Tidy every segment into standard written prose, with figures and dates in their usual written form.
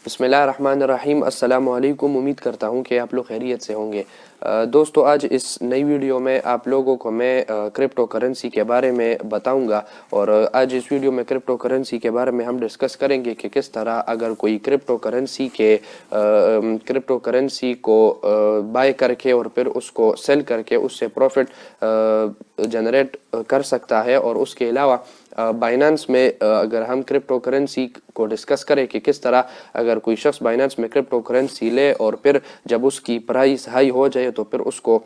بسم اللہ الرحمن الرحیم۔ السلام علیکم۔ امید کرتا ہوں کہ آپ لوگ خیریت سے ہوں گے۔ دوستو، آج اس نئی ویڈیو میں آپ لوگوں کو میں کرپٹو کرنسی کے بارے میں بتاؤں گا، اور آج اس ویڈیو میں کرپٹو کرنسی کے بارے میں ہم ڈسکس کریں گے کہ کس طرح اگر کوئی کرپٹو کرنسی کو بائی کر کے اور پھر اس کو سیل کر کے اس سے پروفٹ جنریٹ کر سکتا ہے، اور اس کے علاوہ بائنانس میں اگر ہم کرپٹو کرنسی کو ڈسکس کریں کہ کس طرح اگر کوئی شخص بائنانس میں کرپٹو کرنسی لے اور پھر جب اس کی پرائس ہائی ہو جائے تو پھر اس کو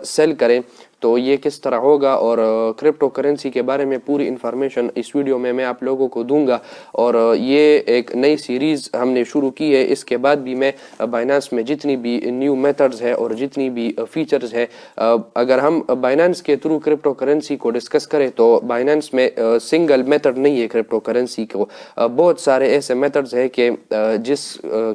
سیل کریں، تو یہ کس طرح ہوگا، اور کرپٹو کرنسی کے بارے میں پوری انفارمیشن اس ویڈیو میں آپ لوگوں کو دوں گا۔ اور یہ ایک نئی سیریز ہم نے شروع کی ہے، اس کے بعد بھی میں بائنانس میں جتنی بھی نیو میتھڈز ہے اور جتنی بھی فیچرز ہے، اگر ہم بائنانس کے تھرو کرپٹو کرنسی کو ڈسکس کریں تو بائنانس میں سنگل میتھڈ نہیں ہے کرپٹو کرنسی کو، بہت سارے ایسے میتھڈز ہیں کہ جس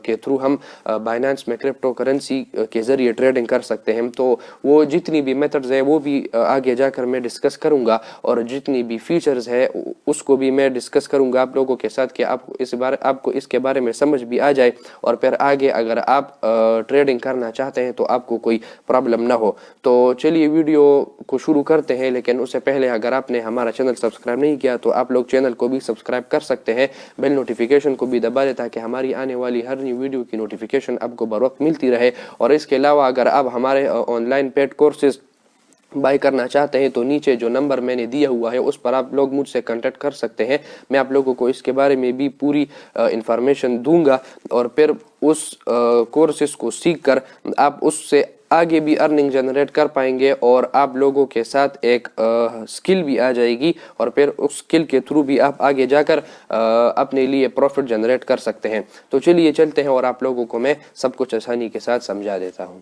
کے تھرو ہم بائنانس میں کرپٹو کرنسی کے ذریعے ٹریڈنگ کر سکتے ہیں۔ تو وہ جتنی بھی میتھڈز ہیں وہ بھی آگے جا کر میں ڈسکس کروں گا، اور جتنی بھی فیچرز ہے اس کو بھی میں ڈسکس کروں گا آپ لوگوں کے ساتھ کہ آپ کو اس کے بارے میں سمجھ بھی آ جائے، اور پھر آگے اگر آپ ٹریڈنگ کرنا چاہتے ہیں تو آپ کو کوئی پرابلم نہ ہو۔ تو چلیے ویڈیو کو شروع کرتے ہیں، لیکن اس سے پہلے اگر آپ نے ہمارا چینل سبسکرائب نہیں کیا تو آپ لوگ چینل کو بھی سبسکرائب کر سکتے ہیں، بیل نوٹیفیکیشن کو بھی دبا دیں تاکہ ہماری آنے والی ہر نئی ویڈیو کی نوٹیفیکیشن آپ کو بر وقت ملتی رہے۔ اور اس کے علاوہ اگر آپ ہمارے online paid courses buy کرنا چاہتے ہیں تو نیچے جو نمبر میں نے دیا ہوا ہے اس پر آپ لوگ مجھ سے کنٹیکٹ کر سکتے ہیں، میں آپ لوگوں کو اس کے بارے میں بھی پوری انفارمیشن دوں گا، اور پھر اس کورسز کو سیکھ کر آپ اس سے آگے بھی ارننگ جنریٹ کر پائیں گے، اور آپ لوگوں کے ساتھ ایک سکل بھی آ جائے گی، اور پھر اس سکل کے تھرو بھی آپ آگے جا کر اپنے لیے پروفٹ جنریٹ کر سکتے ہیں۔ تو چلیے چلتے ہیں اور آپ لوگوں کو میں سب کچھ آسانی کے ساتھ سمجھا دیتا ہوں۔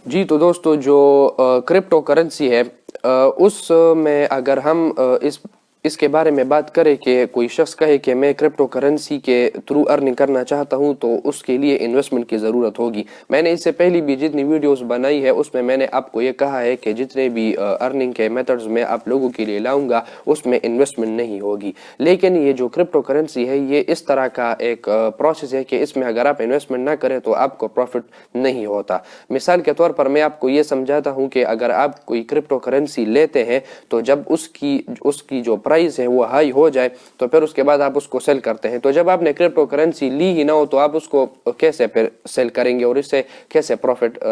جی تو دوستو، جو کرپٹو کرنسی ہے اس میں اگر ہم اس کے بارے میں بات کریں کہ کوئی شخص کہے کہ میں کرپٹو کرنسی کے تھرو ارننگ کرنا چاہتا ہوں تو اس کے لیے انویسٹمنٹ کی ضرورت ہوگی۔ میں نے اس سے پہلی بھی جتنی ویڈیوز بنائی ہے اس میں نے آپ کو یہ کہا ہے کہ جتنے بھی ارننگ کے میتھڈز میں آپ لوگوں کے لیے لاؤں گا اس میں انویسٹمنٹ نہیں ہوگی، لیکن یہ جو کرپٹو کرنسی ہے یہ اس طرح کا ایک پروسیس ہے کہ اس میں اگر آپ انویسٹمنٹ نہ کریں تو آپ کو پروفٹ نہیں ہوتا۔ مثال کے طور پر میں آپ کو یہ سمجھاتا ہوں کہ اگر آپ کوئی کرپٹو کرنسی لیتے ہیں تو جب اس کی جو پرائز ہے وہ ہائی ہو جائے تو پھر اس کے بعد آپ اس کو سیل کرتے ہیں، تو جب آپ نے کرپٹو کرنسی لی ہی نہ ہو تو آپ اس کو کیسے پھر سیل کریں گے اور اس سے کیسے پروفٹ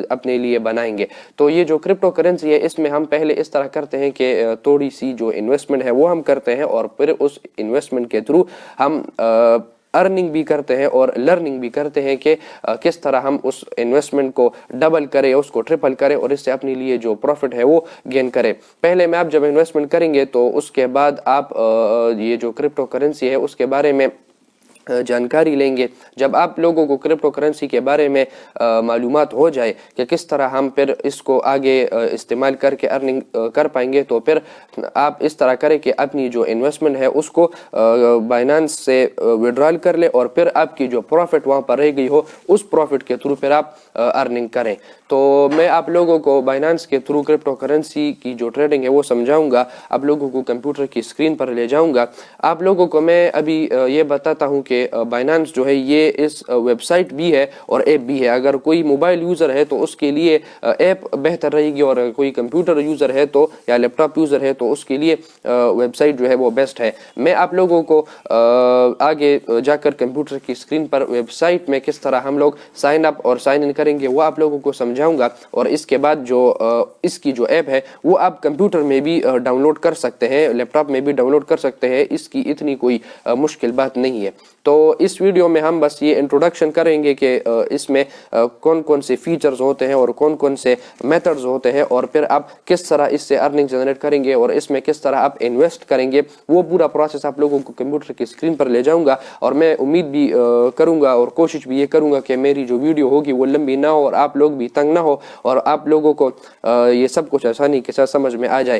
اپنے لیے بنائیں گے؟ تو یہ جو کرپٹو کرنسی ہے اس میں ہم پہلے اس طرح کرتے ہیں کہ تھوڑی سی جو انویسٹمنٹ ہے وہ ہم کرتے ہیں، اور پھر اس انویسٹمنٹ کے تھرو ہم ارننگ بھی کرتے ہیں اور لرننگ بھی کرتے ہیں کہ کس طرح ہم اس انویسٹمنٹ کو ڈبل کریں، اس کو ٹرپل کریں، اور اس سے اپنے لیے جو پروفٹ ہے وہ گین کریں۔ پہلے میں آپ جب انویسٹمنٹ کریں گے تو اس کے بعد آپ یہ جو کرپٹو کرنسی ہے اس کے بارے میں جانکاری لیں گے۔ جب آپ لوگوں کو کرپٹو کرنسی کے بارے میں معلومات ہو جائے کہ کس طرح ہم پھر اس کو آگے استعمال کر کے ارننگ کر پائیں گے، تو پھر آپ اس طرح کریں کہ اپنی جو انویسٹمنٹ ہے اس کو بائنانس سے وڈرال کر لیں، اور پھر آپ کی جو پروفٹ وہاں پر رہ گئی ہو اس پروفٹ کے تھرو پھر آپ ارننگ کریں۔ تو میں آپ لوگوں کو بائنانس کے تھرو کرپٹو کرنسی کی جو ٹریڈنگ ہے وہ سمجھاؤں گا، آپ لوگوں کو کمپیوٹر کی اسکرین پر لے جاؤں گا۔ آپ لوگوں کو میں ابھی یہ بتاتا ہوں کہ بائنانس جو ہے یہ اس ویب سائٹ بھی ہے اور ایپ بھی ہے۔ اگر کوئی موبائل یوزر ہے تو اس کے لیے ایپ بہتر رہے گی، اور کوئی کمپیوٹر یوزر ہے تو یا لیپ ٹاپ یوزر ہے تو اس کے لیے ویب سائٹ جو ہے وہ بیسٹ ہے۔ میں آپ لوگوں کو آگے جا کر کمپیوٹر کی اسکرین پر ویب سائٹ میں کس طرح ہم لوگ سائن اپ اور سائن ان کریں گے وہ آپ لوگوں کو سمجھاؤں گا، اور اس کے بعد جو اس کی جو ایپ ہے وہ آپ کمپیوٹر میں بھی ڈاؤن لوڈ کر سکتے ہیں، لیپ ٹاپ میں بھی ڈاؤن لوڈ کر سکتے ہیں، اس کی اتنی کوئی مشکل بات نہیں ہے۔ تو اس ویڈیو میں ہم بس یہ انٹروڈکشن کریں گے کہ اس میں کون کون سے فیچرز ہوتے ہیں اور کون کون سے میتھڈز ہوتے ہیں، اور پھر آپ کس طرح اس سے ارننگ جنریٹ کریں گے اور اس میں کس طرح آپ انویسٹ کریں گے، وہ پورا پروسیس آپ لوگوں کو کمپیوٹر کی اسکرین پر لے جاؤں گا۔ اور میں امید بھی کروں گا اور کوشش بھی یہ کروں گا کہ میری جو ویڈیو ہوگی وہ لمبی نہ ہو اور آپ لوگ بھی تنگ نہ ہو، اور آپ لوگوں کو یہ سب کچھ آسانی کے ساتھ سمجھ میں آ جائے۔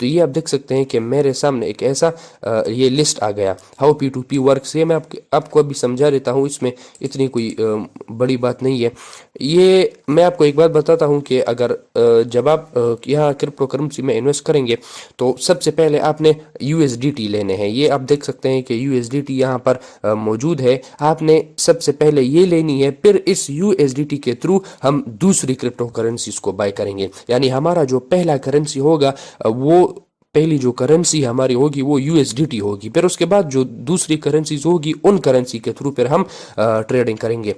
تو یہ آپ دیکھ سکتے ہیں کہ میرے سامنے ایک ایسا یہ لسٹ آ گیا ہاؤ P2P ورکس. یہ میں آپ کو ابھی سمجھا دیتا ہوں, اس میں اتنی کوئی بڑی بات نہیں ہے. یہ میں آپ کو ایک بات بتاتا ہوں کہ اگر جب آپ یہاں کرپٹو کرنسی میں انویسٹ کریں گے تو سب سے پہلے آپ نے USDT لینے ہیں. یہ آپ دیکھ سکتے ہیں کہ USDT یہاں پر موجود ہے. آپ نے سب سے پہلے یہ لینی ہے, پھر اس USDT کے تھرو ہم دوسری کرپٹو کرنسیز کو بائی کریں گے. یعنی ہمارا جو پہلا کرنسی ہوگا وہ پہلی جو کرنسی ہماری ہوگی وہ USDT ہوگی. پھر اس کے بعد جو دوسری کرنسیز ہوگی ان کرنسی کے تھرو پھر ہم ٹریڈنگ کریں گے.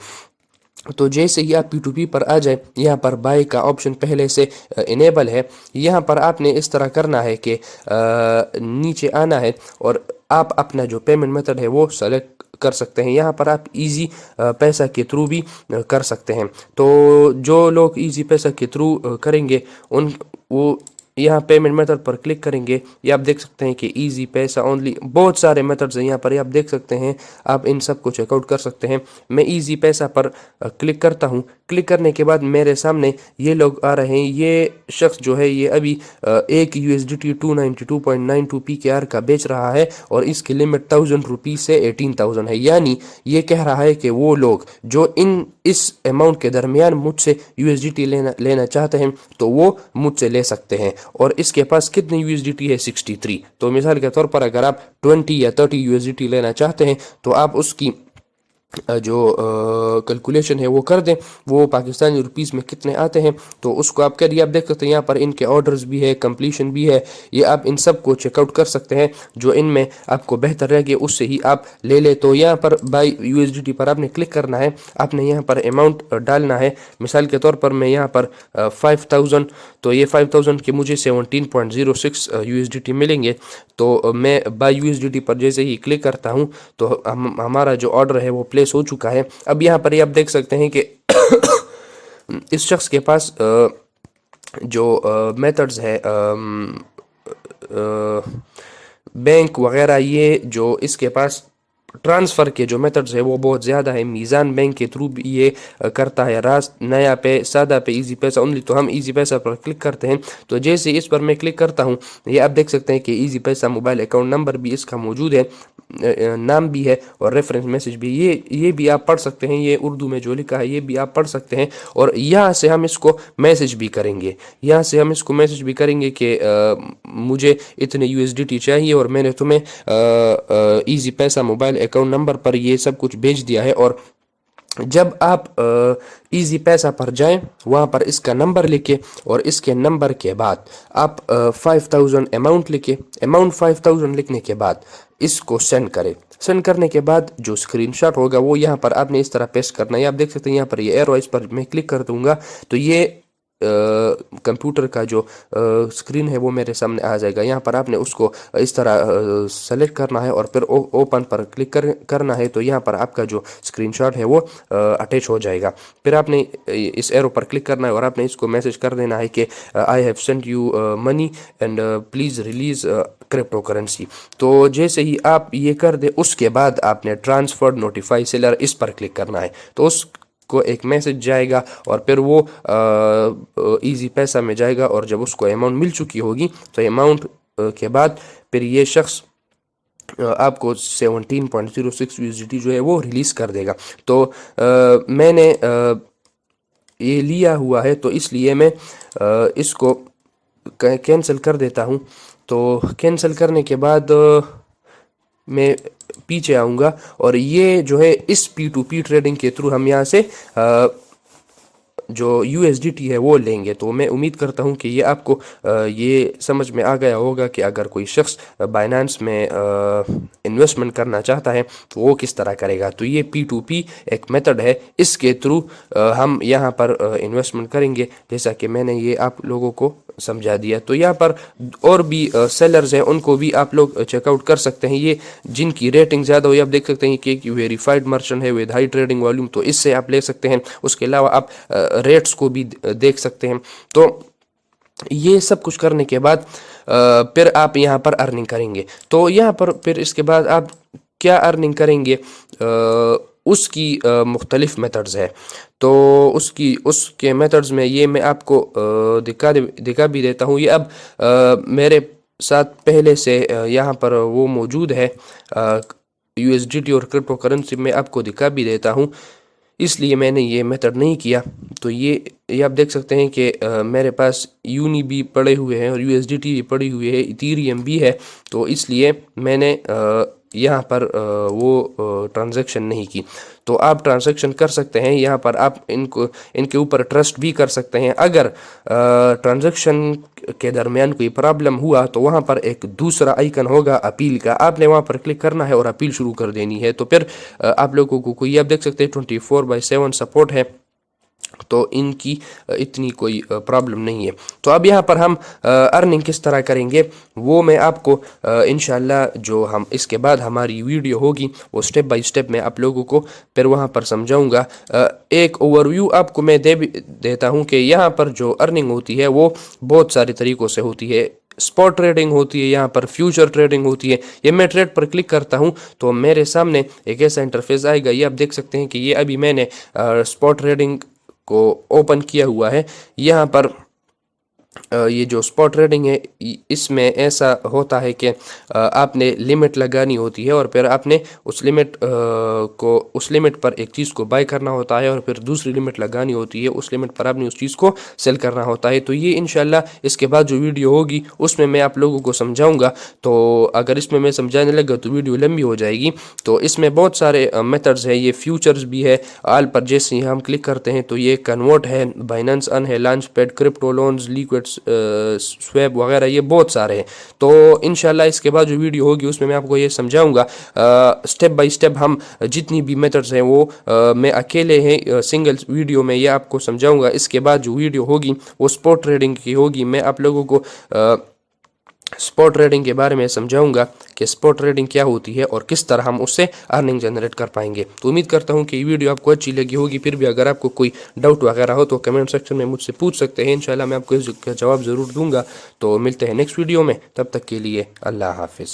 تو جیسے ہی آپ P2P پر آ جائیں, یہاں پر بائی کا آپشن پہلے سے انیبل ہے. یہاں پر آپ نے اس طرح کرنا ہے کہ نیچے آنا ہے اور آپ اپنا جو پیمنٹ میتھڈ ہے وہ سلیکٹ کر سکتے ہیں. یہاں پر آپ ایزی پیسہ کے تھرو بھی کر سکتے ہیں. تو جو لوگ ایزی پیسہ کے تھرو کریں گے وہ یہاں پیمنٹ میتھڈ پر کلک کریں گے. یہ آپ دیکھ سکتے ہیں کہ ایزی پیسہ اونلی, بہت سارے میتھڈز ہیں یہاں پر, یہ آپ دیکھ سکتے ہیں. آپ ان سب کو چیک آؤٹ کر سکتے ہیں. میں ایزی پیسہ پر کلک کرتا ہوں. کلک کرنے کے بعد میرے سامنے یہ لوگ آ رہے ہیں. یہ شخص جو ہے یہ ابھی ایک USDT 292.92 PKR کا بیچ رہا ہے اور اس کی لمٹ 1000 روپیز سے 18,000 ہے. یعنی یہ کہہ رہا ہے کہ وہ لوگ جو اس اماؤنٹ کے درمیان مجھ سے USDT لینا چاہتے ہیں تو وہ مجھ سے لے سکتے ہیں. اور اس کے پاس کتنی USDT ہے, 63. تو مثال کے طور پر اگر آپ 20 یا 30 USDT لینا چاہتے ہیں تو آپ اس کی جو کیلکولیشن ہے وہ کر دیں, وہ پاکستانی روپیز میں کتنے آتے ہیں تو اس کو آپ کریے. آپ دیکھ سکتے ہیں یہاں پر ان کے آرڈرز بھی ہے, کمپلیشن بھی ہے. یہ آپ ان سب کو چیک آؤٹ کر سکتے ہیں. جو ان میں آپ کو بہتر رہے گی اس سے ہی آپ لے لیں. تو یہاں پر بائی USDT پر آپ نے کلک کرنا ہے. آپ نے یہاں پر اماؤنٹ ڈالنا ہے. مثال کے طور پر میں یہاں پر 5000, تو یہ 5000 کے مجھے 17.06 USDT ملیں گے. تو میں بائی USDT پر جیسے ہی کلک کرتا ہوں تو ہمارا جو آرڈر ہے وہ پلیس ہو چکا ہے. اب یہاں پر یہ آپ دیکھ سکتے ہیں کہ اس شخص کے پاس جو میتھڈز ہے بینک وغیرہ, یہ جو اس کے پاس ٹرانسفر کے جو میتھڈز ہے وہ بہت زیادہ ہے. میزان بینک کے تھرو بھی یہ کرتا ہے, راست, نیا پے, سادہ پے, ایزی پیسہ اونلی. تو ہم ایزی پیسہ پر کلک کرتے ہیں. تو جیسے اس پر میں کلک کرتا ہوں یہ آپ دیکھ سکتے ہیں کہ ایزی پیسہ موبائل اکاؤنٹ نمبر بھی اس کا موجود ہے, نام بھی ہے اور ریفرنس میسج بھی. یہ بھی آپ پڑھ سکتے ہیں. یہ اردو میں جو لکھا ہے یہ بھی آپ پڑھ سکتے ہیں. اور یہاں سے ہم اس کو میسج بھی کریں گے. یہاں سے ہم اس کو میسج بھی کریں گے کہ مجھے اتنے USDT چاہیے اور میں نے تمہیں ایزی پیسہ موبائل اکاؤنٹ نمبر پر یہ سب کچھ بھیج دیا ہے. اور جب آپ ایزی پیسہ پر جائیں وہاں پر اس کا نمبر لکھیں اور اس کے نمبر کے بعد آپ 5000 اماؤنٹ لکھیں. اماؤنٹ 5000 لکھنے کے بعد اس کو سینڈ کریں. سینڈ کرنے کے بعد جو اسکرین شاٹ ہوگا وہ یہاں پر آپ نے اس طرح پیسٹ کرنا ہے. آپ دیکھ سکتے ہیں یہاں پر یہ ایرو, اس پر میں کلک کر دوں گا تو یہ کمپیوٹر کا جو اسکرین ہے وہ میرے سامنے آ جائے گا. یہاں پر آپ نے اس کو اس طرح سلیکٹ کرنا ہے اور پھر اوپن پر کلک کرنا ہے. تو یہاں پر آپ کا جو اسکرین شاٹ ہے وہ اٹیچ ہو جائے گا. پھر آپ نے اس ایرو پر کلک کرنا ہے اور آپ نے اس کو میسج کر دینا ہے کہ I have sent you money and please release crypto currency. تو جیسے ہی آپ یہ کر دیں اس کے بعد آپ نے ٹرانسفر نوٹیفائی سیلر اس پر کلک کرنا ہے. تو اس کو ایک میسج جائے گا اور پھر وہ ایزی پیسہ میں جائے گا. اور جب اس کو اماؤنٹ مل چکی ہوگی تو اماؤنٹ کے بعد پھر یہ شخص آپ کو 17.06 USDT جو ہے وہ ریلیز کر دے گا. تو میں نے یہ لیا ہوا ہے تو اس لیے میں اس کو کینسل کر دیتا ہوں. تو کینسل کرنے کے بعد میں پیچھے آؤں گا اور یہ جو ہے اس P2P ٹریڈنگ کے تھرو ہم یہاں سے جو USDT ہے وہ لیں گے. تو میں امید کرتا ہوں کہ یہ آپ کو یہ سمجھ میں آ گیا ہوگا کہ اگر کوئی شخص بائنانس میں انویسٹمنٹ کرنا چاہتا ہے تو وہ کس طرح کرے گا. تو یہ P2P ایک میتھڈ ہے, اس کے تھرو ہم یہاں پر انویسٹمنٹ کریں گے جیسا کہ میں نے یہ آپ لوگوں کو سمجھا دیا. تو یہاں پر اور بھی سیلرز ہیں, ان کو بھی آپ لوگ چیک آؤٹ کر سکتے ہیں. یہ جن کی ریٹنگ زیادہ ہو, آپ دیکھ سکتے ہیں کہ ویریفائڈ مرچنٹ ہے ود ہائی ٹریڈنگ والیوم, تو اس سے آپ لے سکتے ہیں. اس کے علاوہ آپ ریٹس کو بھی دیکھ سکتے ہیں. تو یہ سب کچھ کرنے کے بعد پھر آپ یہاں پر ارننگ کریں گے. تو یہاں پر پھر اس کے بعد آپ کیا ارننگ کریں گے, اس کی مختلف میتھڈز ہے. تو اس کے میتھڈز میں یہ میں آپ کو دکھا بھی دیتا ہوں. یہ اب میرے ساتھ پہلے سے یہاں پر وہ موجود ہے USDT اور کرپٹو کرنسی میں آپ کو دکھا بھی دیتا ہوں، اس لیے میں نے یہ میتھڈ نہیں کیا۔ تو یہ آپ دیکھ سکتے ہیں کہ میرے پاس یونی بھی پڑے ہوئے ہیں اور USDT بھی پڑی ہوئی ہے، ایتھیریم بھی ہے، تو اس لیے میں نے یہاں پر وہ ٹرانزیکشن نہیں کی۔ تو آپ ٹرانزیکشن کر سکتے ہیں، یہاں پر آپ ان کے اوپر ٹرسٹ بھی کر سکتے ہیں۔ اگر ٹرانزیکشن کے درمیان کوئی پرابلم ہوا تو وہاں پر ایک دوسرا آئیکن ہوگا اپیل کا، آپ نے وہاں پر کلک کرنا ہے اور اپیل شروع کر دینی ہے، تو پھر آپ لوگوں کو کوئی آپ دیکھ سکتے ہیں 24/7 سپورٹ ہے، تو ان کی اتنی کوئی پرابلم نہیں ہے۔ تو اب یہاں پر ہم ارننگ کس طرح کریں گے وہ میں آپ کو انشاءاللہ جو ہم اس کے بعد ہماری ویڈیو ہوگی وہ سٹیپ بائی سٹیپ میں آپ لوگوں کو پھر وہاں پر سمجھاؤں گا۔ ایک اوور ویو آپ کو میں دیتا ہوں کہ یہاں پر جو ارننگ ہوتی ہے وہ بہت سارے طریقوں سے ہوتی ہے۔ اسپاٹ ٹریڈنگ ہوتی ہے، یہاں پر فیوچر ٹریڈنگ ہوتی ہے۔ یہ میں ٹریڈ پر کلک کرتا ہوں تو میرے سامنے ایک ایسا انٹرفیس آئے گا، یہ آپ دیکھ سکتے ہیں کہ یہ ابھی میں نے اسپاٹ ٹریڈنگ کو اوپن کیا ہوا ہے۔ یہاں پر یہ جو اسپاٹ ٹریڈنگ ہے اس میں ایسا ہوتا ہے کہ آپ نے لمٹ لگانی ہوتی ہے اور پھر آپ نے اس لمٹ پر ایک چیز کو بائی کرنا ہوتا ہے اور پھر دوسری لمٹ لگانی ہوتی ہے، اس لمٹ پر آپ نے اس چیز کو سیل کرنا ہوتا ہے۔ تو یہ انشاءاللہ اس کے بعد جو ویڈیو ہوگی اس میں آپ لوگوں کو سمجھاؤں گا، تو اگر اس میں سمجھانے لگا تو ویڈیو لمبی ہو جائے گی۔ تو اس میں بہت سارے میتھڈز ہیں، یہ فیوچرز بھی ہے، آل پر جیسے ہم کلک کرتے ہیں تو یہ کنورٹ ہے، بائننس ان ہے، Launchpad, crypto loans, liquid swap وغیرہ، یہ بہت سارے ہیں۔ تو انشاءاللہ اس کے بعد جو ویڈیو ہوگی اس میں آپ کو یہ سمجھاؤں گا سٹیپ بائی سٹیپ، ہم جتنی بھی میتھڈز ہیں وہ میں اکیلے ہیں سنگل ویڈیو میں یہ آپ کو سمجھاؤں گا۔ اس کے بعد جو ویڈیو ہوگی وہ اسپاٹ ٹریڈنگ کی ہوگی، میں آپ لوگوں کو اسپاٹ ٹریڈنگ کے بارے میں سمجھاؤں گا کہ اسپاٹ ٹریڈنگ کیا ہوتی ہے اور کس طرح ہم اس سے ارننگ جنریٹ کر پائیں گے۔ تو امید کرتا ہوں کہ یہ ویڈیو آپ کو اچھی لگی ہوگی، پھر بھی اگر آپ کو کوئی ڈاؤٹ وغیرہ ہو تو کمنٹ سیکشن میں مجھ سے پوچھ سکتے ہیں، انشاءاللہ میں آپ کو اس کا جواب ضرور دوں گا۔ تو ملتے ہیں نیکسٹ ویڈیو میں، تب تک کے لیے اللہ حافظ۔